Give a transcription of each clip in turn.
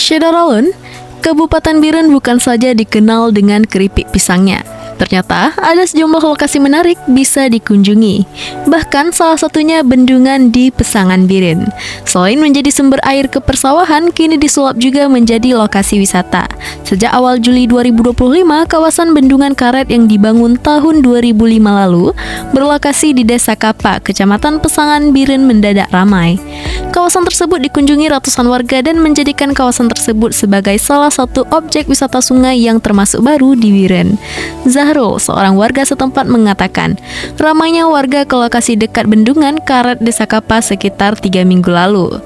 Syederalun, Kabupaten Biren bukan saja dikenal dengan keripik pisangnya. Ternyata ada sejumlah lokasi menarik bisa dikunjungi. Bahkan salah satunya bendungan di Pesangan Biren. Selain menjadi sumber air ke persawahan, kini disulap juga menjadi lokasi wisata. Sejak awal Juli 2025, kawasan Bendungan Karet yang dibangun tahun 2005 lalu berlokasi di Desa Kapa, Kecamatan Pesangan Biren mendadak ramai. Kawasan tersebut dikunjungi ratusan warga dan menjadikan kawasan tersebut sebagai salah satu objek wisata sungai yang termasuk baru di Biren. Zahrul, seorang warga setempat mengatakan, ramainya warga ke lokasi dekat Bendungan Karet Desa Kapa sekitar 3 minggu lalu.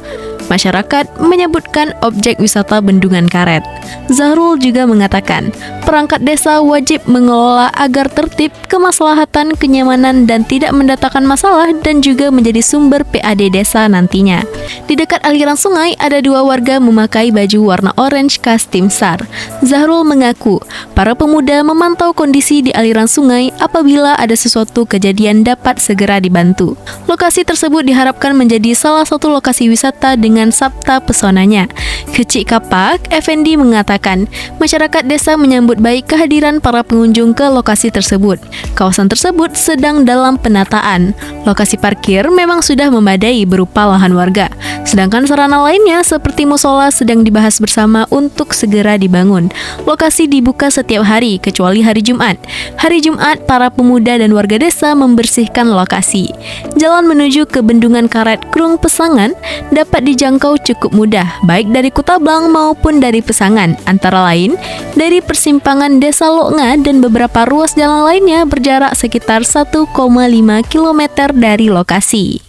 Masyarakat menyebutkan objek wisata Bendungan Karet. Zahrul juga mengatakan, perangkat desa wajib mengelola agar tertib, kemaslahatan, kenyamanan, dan tidak mendatangkan masalah dan juga menjadi sumber PAD desa nantinya. Di dekat aliran sungai, ada 2 warga memakai baju warna orange khas tim SAR. Zahrul mengaku, para pemuda memantau kondisi di aliran sungai apabila ada sesuatu kejadian dapat segera dibantu. Lokasi tersebut diharapkan menjadi salah satu lokasi wisata dengan sabta pesonanya. Kecik Kapak, Effendi mengatakan, masyarakat desa menyambut baik kehadiran para pengunjung ke lokasi tersebut. Kawasan tersebut sedang dalam penataan. Lokasi parkir memang sudah memadai berupa lahan warga. Sedangkan sarana lainnya seperti musola sedang dibahas bersama untuk segera dibangun. Lokasi dibuka setiap hari kecuali hari Jumat. Hari Jumat, para pemuda dan warga desa membersihkan lokasi. Jalan menuju ke Bendungan Karet Krung Pesangan dapat dijangkau cukup mudah, baik dari Kutablang maupun dari Pesangan. Antara lain, dari persimpangan Desa Loknga dan beberapa ruas jalan lainnya berjarak sekitar 1,5 km dari lokasi.